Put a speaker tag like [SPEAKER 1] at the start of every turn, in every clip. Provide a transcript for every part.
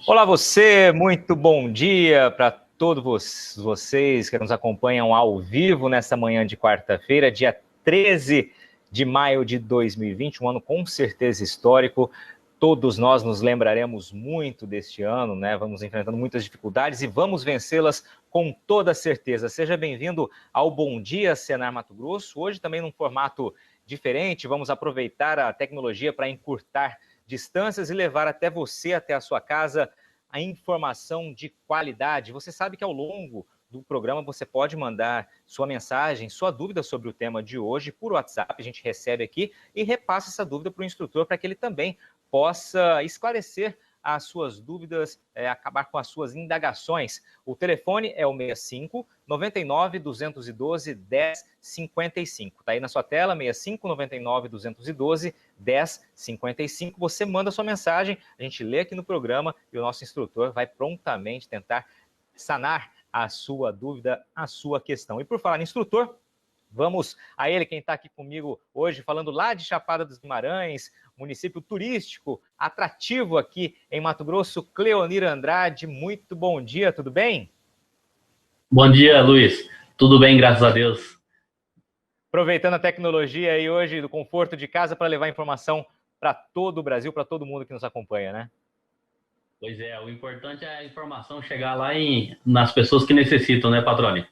[SPEAKER 1] Olá você, muito bom dia para todos vocês que nos acompanham ao vivo nessa manhã de quarta-feira, dia 13 de maio de 2020, um ano com certeza histórico. Todos nós nos lembraremos muito deste ano, né? Vamos enfrentando muitas dificuldades e vamos vencê-las com toda certeza. Seja bem-vindo ao Bom Dia Senar Mato Grosso. Hoje também num formato diferente, vamos aproveitar a tecnologia para encurtar distâncias e levar até você, até a sua casa, a informação de qualidade. Você sabe que ao longo do programa você pode mandar sua mensagem, sua dúvida sobre o tema de hoje por WhatsApp, a gente recebe aqui e repassa essa dúvida para o instrutor para que ele também possa esclarecer as suas dúvidas, acabar com as suas indagações. O telefone é o 65 99 212 1055. Está aí na sua tela, 65 99 212 1055. Você manda sua mensagem, a gente lê aqui no programa e o nosso instrutor vai prontamente tentar sanar a sua dúvida, a sua questão. E por falar em instrutor, vamos a ele, quem está aqui comigo hoje, falando lá de Chapada dos Guimarães, município turístico, atrativo aqui em Mato Grosso, Cleonir Andrade. Muito bom dia, tudo bem?
[SPEAKER 2] Bom dia, Luiz. Tudo bem, graças a Deus.
[SPEAKER 1] Aproveitando a tecnologia aí hoje, do conforto de casa, para levar informação para todo o Brasil, para todo mundo que nos acompanha, né?
[SPEAKER 2] Pois é, o importante é a informação chegar lá nas pessoas que necessitam, né, Patrone?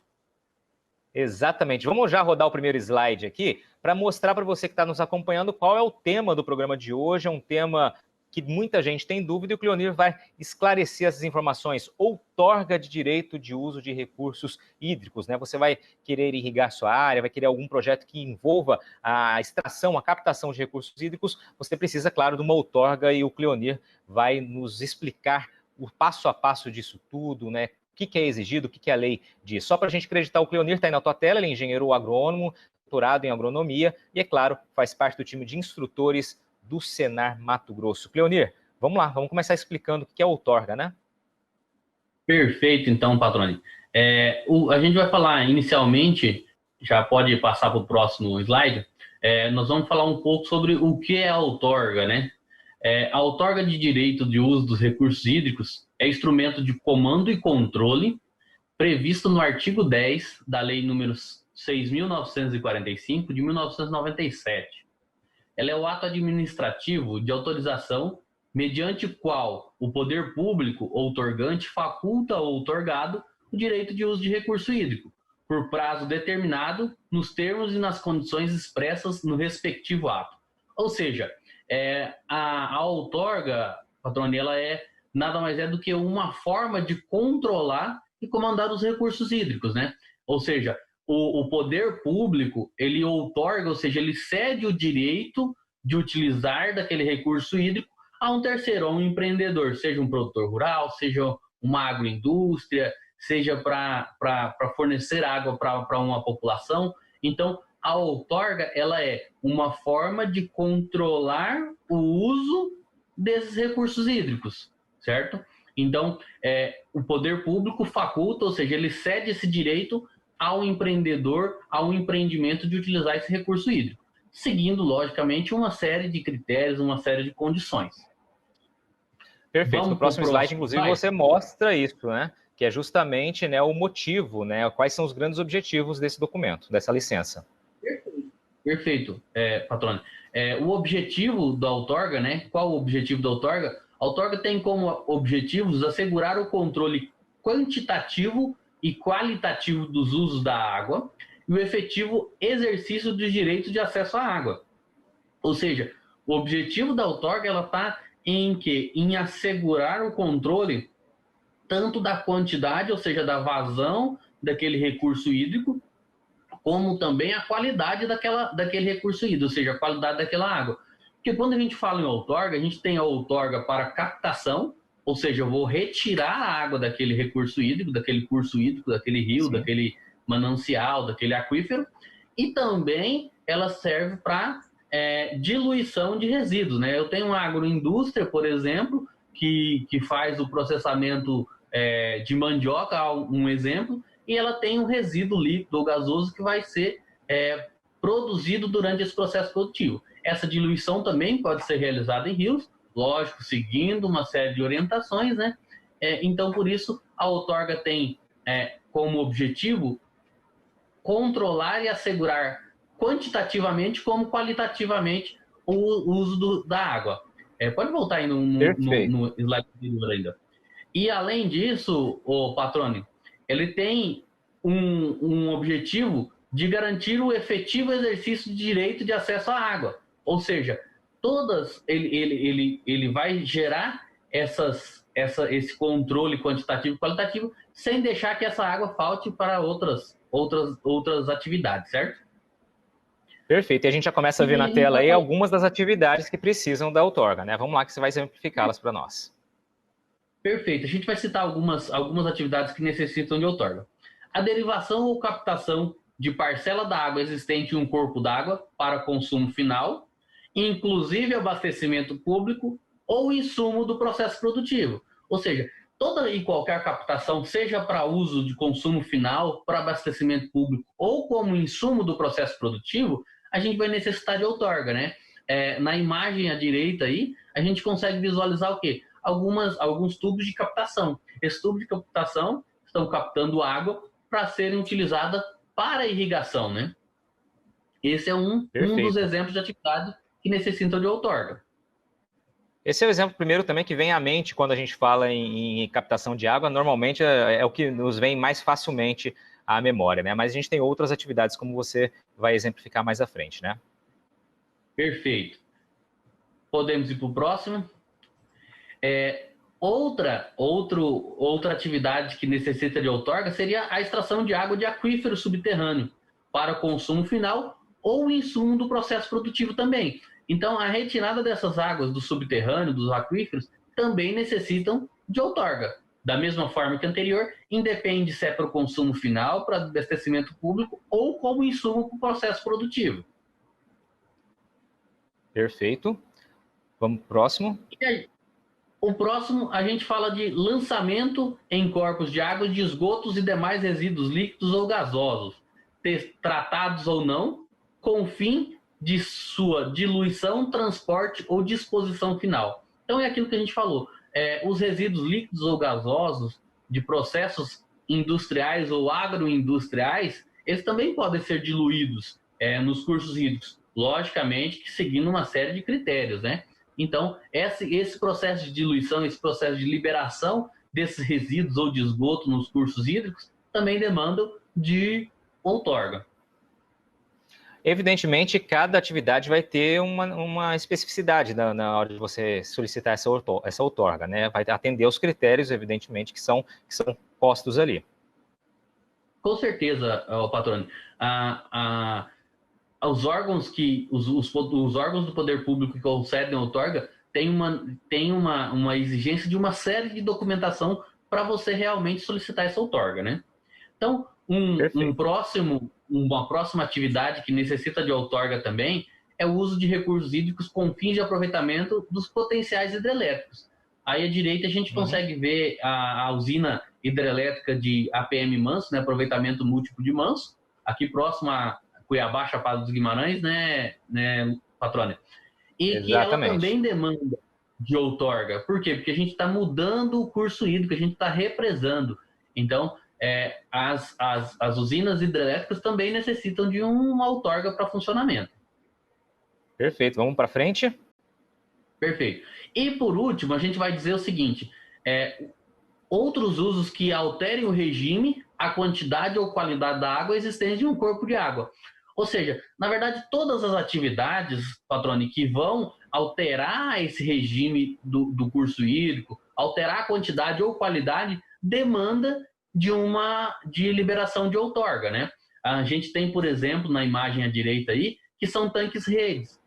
[SPEAKER 1] Exatamente. Vamos já rodar o primeiro slide aqui para mostrar para você que está nos acompanhando qual é o tema do programa de hoje. É um tema que muita gente tem dúvida e o Cleonir vai esclarecer essas informações. Outorga de direito de uso de recursos hídricos, né? Você vai querer irrigar sua área, vai querer algum projeto que envolva a extração, a captação de recursos hídricos, você precisa, claro, de uma outorga e o Cleonir vai nos explicar o passo a passo disso tudo, né? O que é exigido, o que a lei diz. Só para a gente acreditar, o Cleonir está aí na tua tela, ele é engenheiro agrônomo, doutorado em agronomia e, é claro, faz parte do time de instrutores do Senar Mato Grosso. Cleonir, vamos lá, vamos começar explicando o que é outorga, né?
[SPEAKER 2] Perfeito, então, Patrone. A gente vai falar inicialmente, já pode passar para o próximo slide, nós vamos falar um pouco sobre o que é a outorga, né? A outorga de direito de uso dos recursos hídricos é instrumento de comando e controle previsto no artigo 10 da Lei número 6.945, de 1997. Ela é o ato administrativo de autorização mediante o qual o poder público outorgante faculta ao outorgado o direito de uso de recurso hídrico, por prazo determinado, nos termos e nas condições expressas no respectivo ato. Ou seja, a outorga, patrone, ela nada mais é do que uma forma de controlar e comandar os recursos hídricos, né? Ou seja, o poder público, ele outorga, ou seja, ele cede o direito de utilizar daquele recurso hídrico a um terceiro, a um empreendedor, seja um produtor rural, seja uma agroindústria, seja para fornecer água para uma população. Então, a outorga, ela é uma forma de controlar o uso desses recursos hídricos, certo? Então, o poder público faculta, ou seja, ele cede esse direito ao empreendedor, ao empreendimento de utilizar esse recurso hídrico, seguindo, logicamente, uma série de critérios, uma série de condições.
[SPEAKER 1] Perfeito. No
[SPEAKER 2] Vamos para o
[SPEAKER 1] próximo slide,
[SPEAKER 2] próximo
[SPEAKER 1] inclusive,
[SPEAKER 2] slide?
[SPEAKER 1] você mostra isso, né? Que é justamente, né, o motivo, né? Quais são os grandes objetivos desse documento, dessa licença.
[SPEAKER 2] Perfeito, patrônio. O objetivo da outorga, né? Qual o objetivo da outorga? A outorga tem como objetivos assegurar o controle quantitativo e qualitativo dos usos da água e o efetivo exercício dos direitos de acesso à água. Ou seja, o objetivo da outorga ela está em que? Em assegurar o controle tanto da quantidade, ou seja, da vazão daquele recurso hídrico, como também a qualidade daquele recurso hídrico, ou seja, a qualidade daquela água. Porque quando a gente fala em outorga, a gente tem a outorga para captação, ou seja, eu vou retirar a água daquele recurso hídrico, daquele curso hídrico, daquele rio,
[SPEAKER 1] Sim.
[SPEAKER 2] daquele manancial, daquele aquífero, e também ela serve para diluição de resíduos, né? Eu tenho uma agroindústria, por exemplo, que faz o processamento de mandioca, um exemplo, e ela tem um resíduo líquido ou gasoso que vai ser produzido durante esse processo produtivo. Essa diluição também pode ser realizada em rios, lógico, seguindo uma série de orientações, né? Então, por isso, a outorga tem como objetivo controlar e assegurar quantitativamente como qualitativamente o uso da água. Pode voltar aí no slide anterior ainda. E, além disso, o Patrone, ele tem um objetivo de garantir o efetivo exercício de direito de acesso à água. Ou seja, ele vai gerar esse controle quantitativo e qualitativo sem deixar que essa água falte para outras atividades, certo?
[SPEAKER 1] Perfeito. E a gente já começa a ver na tela aí algumas das atividades que precisam da outorga, né? Vamos lá que você vai exemplificá-las para nós.
[SPEAKER 2] Perfeito. A gente vai citar algumas atividades que necessitam de outorga. A derivação ou captação de parcela da água existente em um corpo d'água para consumo final, inclusive abastecimento público ou insumo do processo produtivo. Ou seja, toda e qualquer captação, seja para uso de consumo final, para abastecimento público ou como insumo do processo produtivo, a gente vai necessitar de outorga, né? Na imagem à direita aí, a gente consegue visualizar o quê? Alguns tubos de captação. Esses tubos de captação estão captando água para serem utilizadas para irrigação, né? Esse é um dos exemplos de atividade que necessitam de outorga.
[SPEAKER 1] Esse é o exemplo primeiro também que vem à mente quando a gente fala em captação de água. Normalmente é o que nos vem mais facilmente à memória, né? Mas a gente tem outras atividades, como você vai exemplificar mais à frente, né?
[SPEAKER 2] Perfeito. Podemos ir para o próximo. Outra atividade que necessita de outorga seria a extração de água de aquífero subterrâneo para consumo final ou insumo do processo produtivo também. Então, a retirada dessas águas do subterrâneo, dos aquíferos, também necessitam de outorga. Da mesma forma que anterior, independe se é para o consumo final, para abastecimento público ou como insumo para o processo produtivo.
[SPEAKER 1] Perfeito. Vamos para o próximo.
[SPEAKER 2] E aí, o próximo, a gente fala de lançamento em corpos de água de esgotos e demais resíduos líquidos ou gasosos, tratados ou não, com o fim de sua diluição, transporte ou disposição final. Então, é aquilo que a gente falou. Os resíduos líquidos ou gasosos de processos industriais ou agroindustriais, eles também podem ser diluídos nos cursos hídricos, logicamente que seguindo uma série de critérios, né? Então, esse processo de diluição, esse processo de liberação desses resíduos ou de esgoto nos cursos hídricos também demandam de outorga.
[SPEAKER 1] Evidentemente, cada atividade vai ter uma especificidade na hora de você solicitar essa outorga, né? Vai atender aos critérios, evidentemente, que são postos ali.
[SPEAKER 2] Com certeza, Patrone. Os órgãos os órgãos do poder público que concedem a outorga têm uma exigência de uma série de documentação para você realmente solicitar essa outorga, né? Então, uma próxima atividade que necessita de outorga também é o uso de recursos hídricos com fins de aproveitamento dos potenciais hidrelétricos. Aí à direita a gente consegue ver a usina hidrelétrica de APM Manso, né, aproveitamento múltiplo de Manso, aqui próximo a Cuiabá, Chapada dos Guimarães, né Patrônia? E que ela também demanda de outorga. Por quê? Porque a gente está mudando o curso hídrico, a gente está represando. Então, as usinas hidrelétricas também necessitam de uma outorga para funcionamento.
[SPEAKER 1] Perfeito. Vamos para frente?
[SPEAKER 2] Perfeito. E, por último, a gente vai dizer o seguinte, outros usos que alterem o regime, a quantidade ou qualidade da água existente em um corpo de água. Ou seja, na verdade, todas as atividades, Patrone, que vão alterar esse regime do curso hídrico, alterar a quantidade ou qualidade, demanda de liberação de outorga, né? A gente tem, por exemplo, na imagem à direita aí, que são tanques-redes.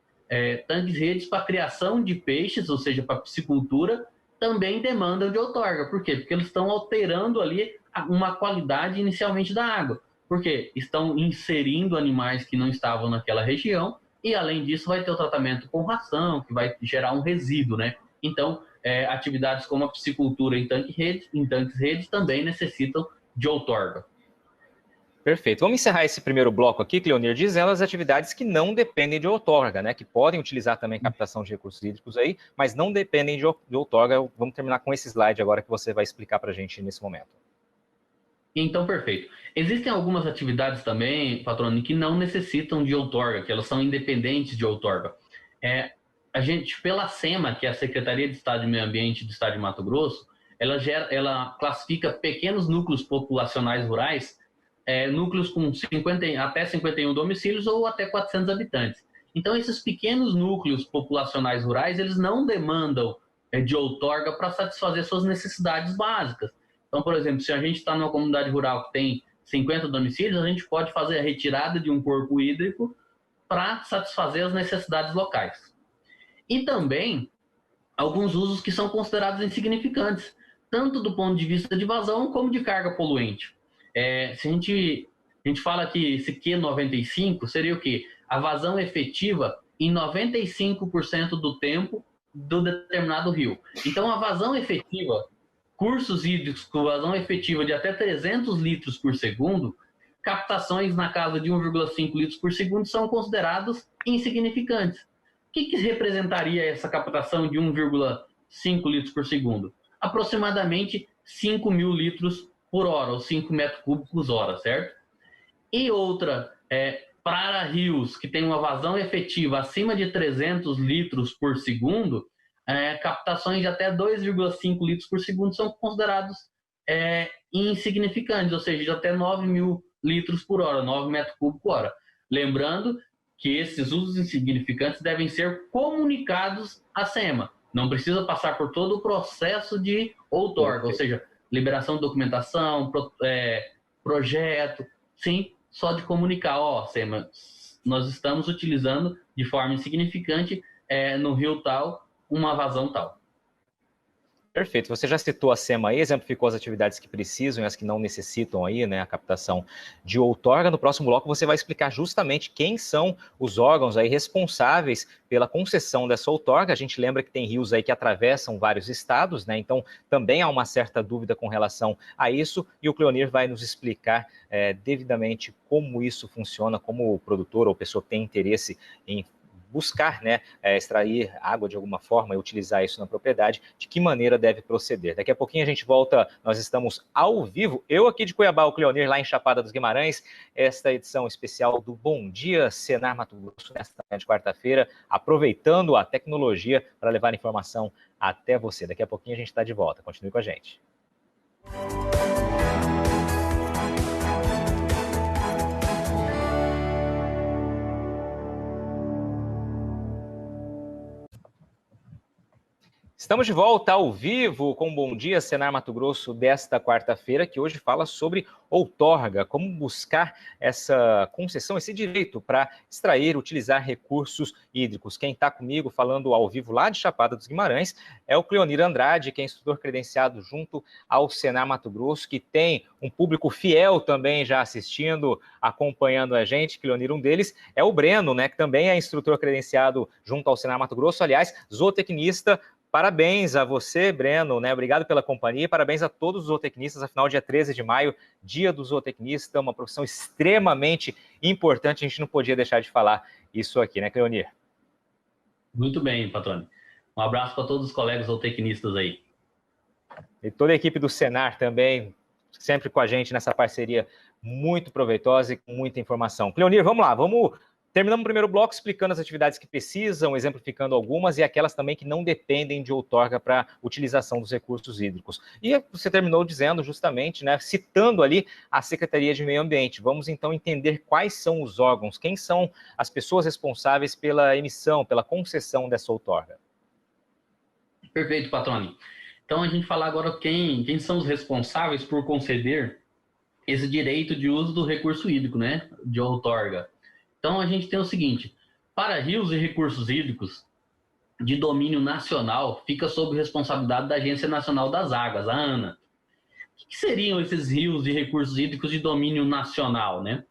[SPEAKER 2] Tanques-redes para criação de peixes, ou seja, para piscicultura, também demandam de outorga. Por quê? Porque eles estão alterando ali uma qualidade inicialmente da água. Porque estão inserindo animais que não estavam naquela região e, além disso, vai ter o tratamento com ração, que vai gerar um resíduo, né? Então, atividades como a piscicultura em tanques-redes também necessitam de outorga.
[SPEAKER 1] Perfeito. Vamos encerrar esse primeiro bloco aqui, Cleonir, dizendo as atividades que não dependem de outorga, né? Que podem utilizar também captação de recursos hídricos aí, mas não dependem de outorga. Vamos terminar com esse slide agora que você vai explicar para a gente nesse momento.
[SPEAKER 2] Então, perfeito. Existem algumas atividades também, Patrone, que não necessitam de outorga, que elas são independentes de outorga. A gente, pela SEMA, que é a Secretaria de Estado de Meio Ambiente do Estado de Mato Grosso, ela classifica pequenos núcleos populacionais rurais, núcleos com até 51 domicílios ou até 400 habitantes. Então, esses pequenos núcleos populacionais rurais, eles não demandam de outorga para satisfazer suas necessidades básicas. Então, por exemplo, se a gente está numa comunidade rural que tem 50 domicílios, a gente pode fazer a retirada de um corpo hídrico para satisfazer as necessidades locais. E também alguns usos que são considerados insignificantes, tanto do ponto de vista de vazão como de carga poluente. Se a gente fala que esse Q95 seria o quê? A vazão efetiva em 95% do tempo do determinado rio. Então, a vazão efetiva, cursos hídricos com vazão efetiva de até 300 litros por segundo, captações na casa de 1,5 litros por segundo são considerados insignificantes. O que representaria essa captação de 1,5 litros por segundo? Aproximadamente 5 mil litros por hora, ou 5 metros cúbicos hora, certo? E outra, para rios que têm uma vazão efetiva acima de 300 litros por segundo, captações de até 2,5 litros por segundo são considerados insignificantes, ou seja, de até 9 mil litros por hora, 9 metros cúbicos por hora. Lembrando que esses usos insignificantes devem ser comunicados à SEMA. Não precisa passar por todo o processo de outorga, ou seja, liberação de documentação, projeto, sim, só de comunicar, SEMA, nós estamos utilizando de forma insignificante no rio tal, uma vazão tal.
[SPEAKER 1] Perfeito. Você já citou a SEMA aí, exemplificou as atividades que precisam e as que não necessitam aí, né, a captação de outorga. No próximo bloco você vai explicar justamente quem são os órgãos aí responsáveis pela concessão dessa outorga. A gente lembra que tem rios aí que atravessam vários estados, né, então também há uma certa dúvida com relação a isso e o Cleonir vai nos explicar devidamente como isso funciona, como o produtor ou pessoa tem interesse em buscar, né, extrair água de alguma forma e utilizar isso na propriedade, de que maneira deve proceder. Daqui a pouquinho a gente volta, nós estamos ao vivo, eu aqui de Cuiabá, o Cleonir lá em Chapada dos Guimarães, esta edição especial do Bom Dia Senar Mato Grosso, nesta manhã de quarta-feira, aproveitando a tecnologia para levar informação até você. Daqui a pouquinho a gente está de volta, continue com a gente. Estamos de volta ao vivo com o Bom Dia Senar Mato Grosso desta quarta-feira, que hoje fala sobre outorga, como buscar essa concessão, esse direito para extrair, utilizar recursos hídricos. Quem está comigo falando ao vivo lá de Chapada dos Guimarães é o Cleonir Andrade, que é instrutor credenciado junto ao Senar Mato Grosso, que tem um público fiel também já assistindo, acompanhando a gente. Cleonir, um deles é o Breno, né, que também é instrutor credenciado junto ao Senar Mato Grosso, aliás, zootecnista. Parabéns a você, Breno, né? Obrigado pela companhia, parabéns a todos os zootecnistas, afinal, dia 13 de maio, dia do zootecnista, uma profissão extremamente importante, a gente não podia deixar de falar isso aqui, né, Cleonir?
[SPEAKER 2] Muito bem, Patrone. Um abraço para todos os colegas zootecnistas aí.
[SPEAKER 1] E toda a equipe do Senar também, sempre com a gente nessa parceria muito proveitosa e com muita informação. Cleonir, vamos lá, terminamos o primeiro bloco explicando as atividades que precisam, exemplificando algumas e aquelas também que não dependem de outorga para utilização dos recursos hídricos. E você terminou dizendo justamente, né, citando ali a Secretaria de Meio Ambiente. Vamos então entender quais são os órgãos, quem são as pessoas responsáveis pela emissão, pela concessão dessa outorga.
[SPEAKER 2] Perfeito, Patrone. Então a gente fala agora quem são os responsáveis por conceder esse direito de uso do recurso hídrico, né, de outorga. Então, a gente tem o seguinte, para rios e recursos hídricos de domínio nacional, fica sob responsabilidade da Agência Nacional das Águas, a ANA. O que seriam esses rios e recursos hídricos de domínio nacional, né?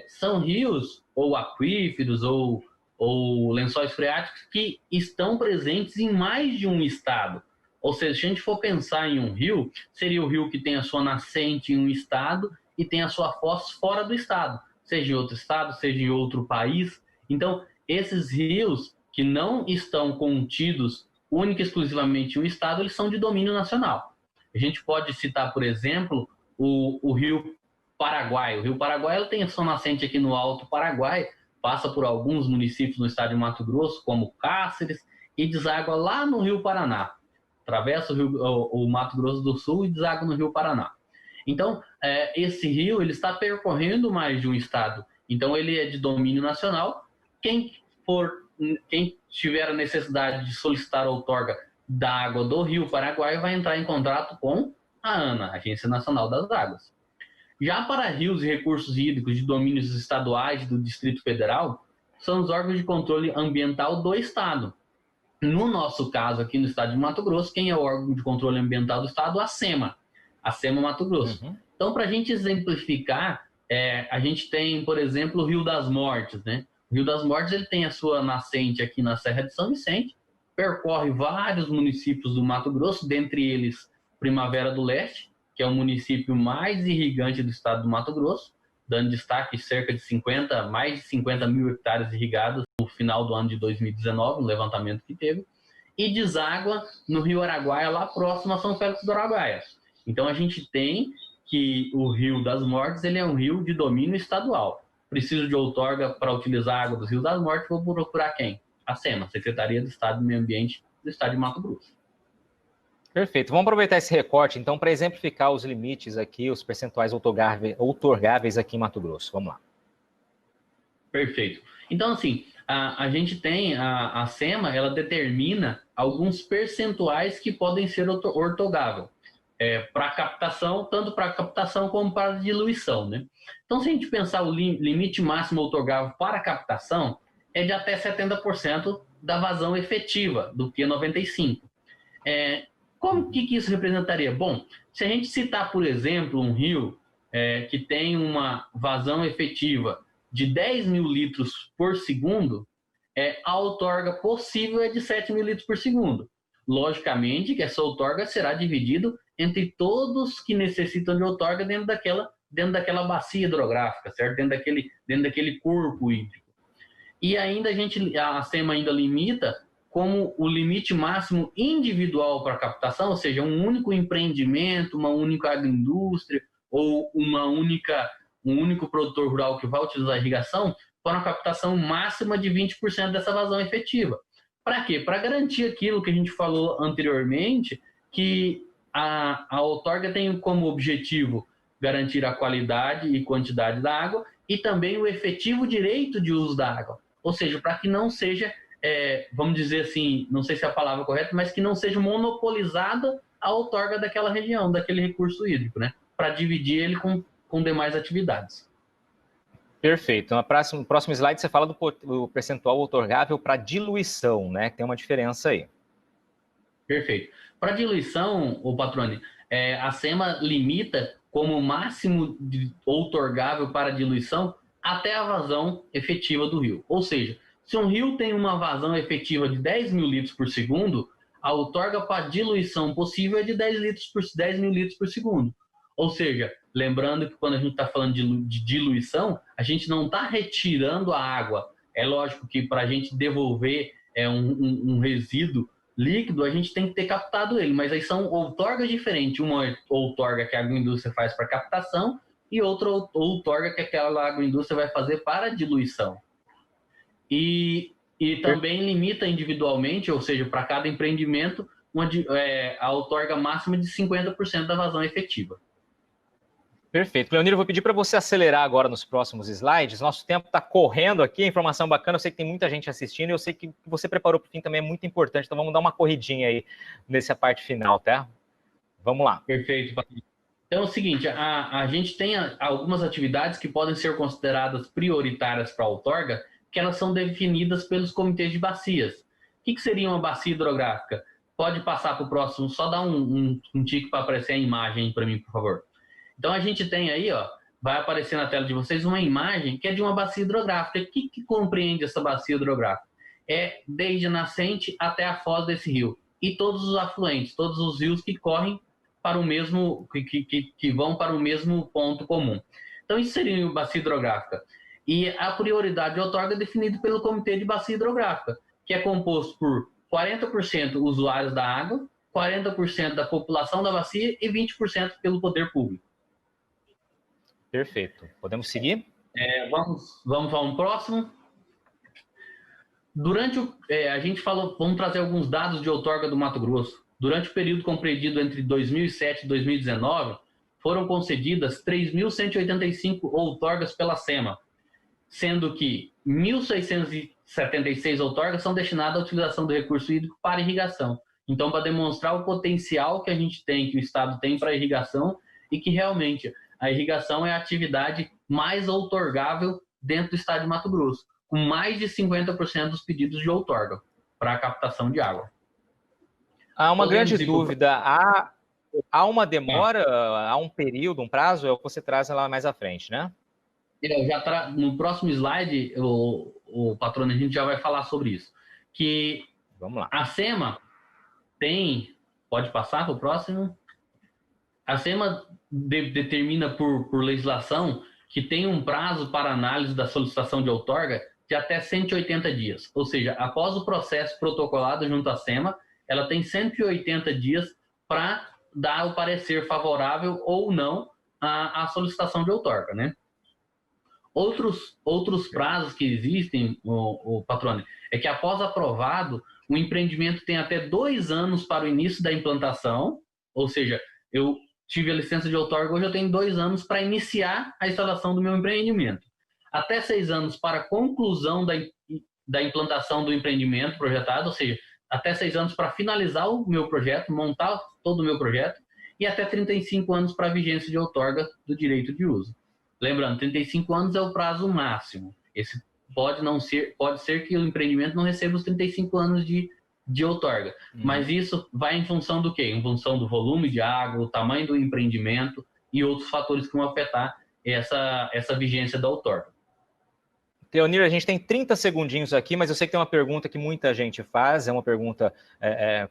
[SPEAKER 2] São rios ou aquíferos ou lençóis freáticos que estão presentes em mais de um estado. Ou seja, se a gente for pensar em um rio, seria o rio que tem a sua nascente em um estado e tem a sua foz fora do estado, seja em outro estado, seja em outro país. Então, esses rios que não estão contidos única e exclusivamente em um estado, eles são de domínio nacional. A gente pode citar, por exemplo, o Rio Paraguai. O Rio Paraguai ele tem a sua nascente aqui no Alto Paraguai, passa por alguns municípios no estado de Mato Grosso, como Cáceres, e deságua lá no Rio Paraná. Atravessa o Mato Grosso do Sul e deságua no Rio Paraná. Então, esse rio ele está percorrendo mais de um estado. Então, ele é de domínio nacional. Quem tiver a necessidade de solicitar a outorga da água do Rio Paraguai vai entrar em contato com a ANA, Agência Nacional das Águas. Já para rios e recursos hídricos de domínios estaduais do Distrito Federal, são os órgãos de controle ambiental do estado. No nosso caso, aqui no estado de Mato Grosso, quem é o órgão de controle ambiental do estado? A SEMA Mato Grosso.
[SPEAKER 1] Uhum.
[SPEAKER 2] Então, para a gente exemplificar, a gente tem, por exemplo, o Rio das Mortes, né? O Rio das Mortes ele tem a sua nascente aqui na Serra de São Vicente, percorre vários municípios do Mato Grosso, dentre eles Primavera do Leste, que é o município mais irrigante do estado do Mato Grosso, dando destaque cerca de mais de 50 mil hectares irrigados no final do ano de 2019, no levantamento que teve, e deságua no Rio Araguaia, lá próximo a São Félix do Araguaia. Então a gente tem que o Rio das Mortes ele é um rio de domínio estadual. Preciso de outorga para utilizar a água do Rio das Mortes, vou procurar quem? A SEMA, Secretaria do Estado do Meio Ambiente do Estado de Mato Grosso.
[SPEAKER 1] Perfeito. Vamos aproveitar esse recorte, então, para exemplificar os limites aqui, os percentuais outorgáveis aqui em Mato Grosso. Vamos lá.
[SPEAKER 2] Perfeito. Então, assim, a gente tem a SEMA, ela determina alguns percentuais que podem ser outorgáveis para captação, tanto para captação como para diluição, né? Então, se a gente pensar o limite máximo outorgável para captação, é de até 70% da vazão efetiva do Q95. Como que isso representaria? Bom, se a gente citar, por exemplo, um rio que tem uma vazão efetiva de 10 mil litros por segundo, a outorga possível é de 7 mil litros por segundo. Logicamente que essa outorga será dividida entre todos que necessitam de outorga dentro daquela bacia hidrográfica, certo? Dentro daquele corpo hídrico. E ainda a SEMA ainda limita como o limite máximo individual para captação, ou seja, um único empreendimento, uma única agroindústria ou um único produtor rural que vai utilizar a irrigação, para uma captação máxima de 20% dessa vazão efetiva. Para quê? Para garantir aquilo que a gente falou anteriormente, que a outorga tem como objetivo garantir a qualidade e quantidade da água e também o efetivo direito de uso da água. Ou seja, para que não seja, vamos dizer assim, não sei se é a palavra correta, mas que não seja monopolizada a outorga daquela região, daquele recurso hídrico, né? Para dividir ele com demais atividades.
[SPEAKER 1] Perfeito. No próximo slide você fala do percentual outorgável para diluição, né? Tem uma diferença aí.
[SPEAKER 2] Perfeito. Para diluição, Patrone, a SEMA limita como máximo outorgável para diluição até a vazão efetiva do rio. Ou seja, se um rio tem uma vazão efetiva de 10 mil litros por segundo, a outorga para diluição possível é de 10 mil litros por segundo. Ou seja, lembrando que quando a gente está falando de diluição, a gente não está retirando a água. É lógico que para a gente devolver um resíduo líquido, a gente tem que ter captado ele, mas aí são outorgas diferentes. Uma outorga que a agroindústria faz para captação e outra outorga que aquela agroindústria vai fazer para diluição. E também limita individualmente, ou seja, para cada empreendimento, a outorga máxima de 50% da vazão efetiva.
[SPEAKER 1] Perfeito. Leonir, eu vou pedir para você acelerar agora nos próximos slides. Nosso tempo está correndo aqui, informação bacana. Eu sei que tem muita gente assistindo e eu sei que o que você preparou para o fim também é muito importante. Então vamos dar uma corridinha aí nessa parte final, tá? Vamos lá.
[SPEAKER 2] Perfeito. Então é o seguinte, a gente tem algumas atividades que podem ser consideradas prioritárias para a outorga, que elas são definidas pelos comitês de bacias. O que seria uma bacia hidrográfica? Pode passar para o próximo, só dar um tique para aparecer a imagem para mim, por favor. Então, a gente tem aí, vai aparecer na tela de vocês uma imagem que é de uma bacia hidrográfica. O que compreende essa bacia hidrográfica? É desde a nascente até a foz desse rio. E todos os afluentes, todos os rios que correm para o mesmo, que vão para o mesmo ponto comum. Então, isso seria a bacia hidrográfica. E a prioridade de outorga é definida pelo Comitê de Bacia Hidrográfica, que é composto por 40% usuários da água, 40% da população da bacia e 20% pelo poder público.
[SPEAKER 1] Perfeito. Podemos seguir?
[SPEAKER 2] Vamos para um próximo. A gente falou, vamos trazer alguns dados de outorga do Mato Grosso. Durante o período compreendido entre 2007 e 2019, foram concedidas 3.185 outorgas pela SEMA, sendo que 1.676 outorgas são destinadas à utilização do recurso hídrico para irrigação. Então, para demonstrar o potencial que a gente tem, que o Estado tem para a irrigação, e que realmente a irrigação é a atividade mais outorgável dentro do Estado de Mato Grosso, com mais de 50% dos pedidos de outorga para a captação de água.
[SPEAKER 1] Há uma grande dúvida. Há uma demora, há um período, um prazo, é o que você traz lá mais à frente, né?
[SPEAKER 2] No próximo slide, o patrono, a gente já vai falar sobre isso. Que
[SPEAKER 1] vamos lá.
[SPEAKER 2] A SEMA tem... Pode passar para o próximo? A SEMA determina por legislação que tem um prazo para análise da solicitação de outorga de até 180 dias. Ou seja, após o processo protocolado junto à SEMA, ela tem 180 dias para dar o parecer favorável ou não à solicitação de outorga, né? Outros prazos que existem, o patrone, é que após aprovado, o empreendimento tem até 2 anos para o início da implantação, ou seja, eu tive a licença de outorga, hoje eu tenho 2 anos para iniciar a instalação do meu empreendimento. Até 6 anos para a conclusão da implantação do empreendimento projetado, ou seja, até 6 anos para finalizar o meu projeto, montar todo o meu projeto, e até 35 anos para a vigência de outorga do direito de uso. Lembrando, 35 anos é o prazo máximo. Esse pode ser que o empreendimento não receba os 35 anos de outorga. Mas isso vai em função do quê? Em função do volume de água, o tamanho do empreendimento e outros fatores que vão afetar essa vigência da outorga.
[SPEAKER 1] Cleonir, a gente tem 30 segundinhos aqui, mas eu sei que tem uma pergunta que muita gente faz, é uma pergunta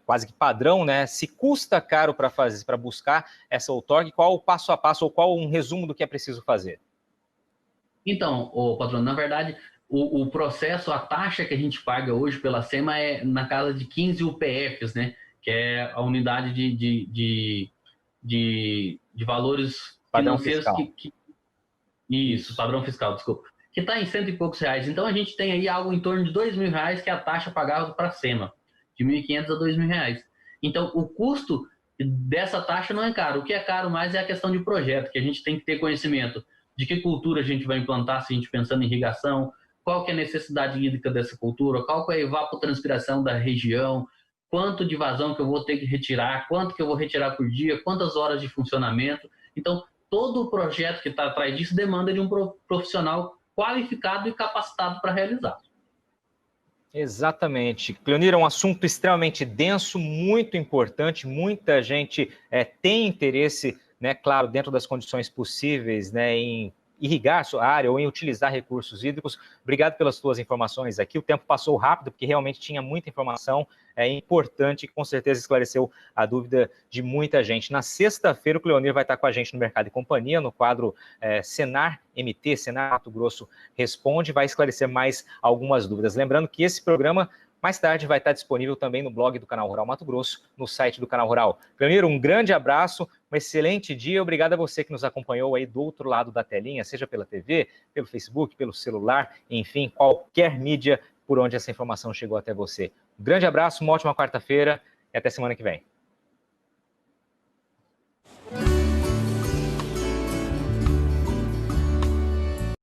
[SPEAKER 1] quase que padrão, né? Se custa caro para buscar essa outorga, qual o passo a passo ou qual um resumo do que é preciso fazer?
[SPEAKER 2] Então, patrão, na verdade, o processo, a taxa que a gente paga hoje pela SEMA é na casa de 15 UPFs, né? Que é a unidade de valores financeiros. Isso, padrão fiscal, desculpa. Que está em R$100 e poucos. Então, a gente tem aí algo em torno de R$2.000, que é a taxa pagada para a SEMA, de R$1.500 a R$2.000. Então, o custo dessa taxa não é caro. O que é caro mais é a questão de projeto, que a gente tem que ter conhecimento de que cultura a gente vai implantar, se a gente pensando em irrigação, qual que é a necessidade hídrica dessa cultura, qual que é a evapotranspiração da região, quanto de vazão que eu vou ter que retirar, quanto que eu vou retirar por dia, quantas horas de funcionamento. Então, todo o projeto que está atrás disso demanda de um profissional qualificado e capacitado para realizar.
[SPEAKER 1] Exatamente. Cleonir, é um assunto extremamente denso, muito importante, muita gente tem interesse, né, claro, dentro das condições possíveis, né, em irrigar a sua área ou em utilizar recursos hídricos. Obrigado pelas suas informações aqui. O tempo passou rápido, porque realmente tinha muita informação importante e com certeza esclareceu a dúvida de muita gente. Na sexta-feira, o Cleonir vai estar com a gente no Mercado e Companhia, no quadro Senar MT, Senar Mato Grosso Responde, vai esclarecer mais algumas dúvidas. Lembrando que esse programa mais tarde vai estar disponível também no blog do Canal Rural Mato Grosso, no site do Canal Rural. Cleonir, um grande abraço, um excelente dia. Obrigado a você que nos acompanhou aí do outro lado da telinha, seja pela TV, pelo Facebook, pelo celular, enfim, qualquer mídia por onde essa informação chegou até você. Um grande abraço, uma ótima quarta-feira e até semana que vem.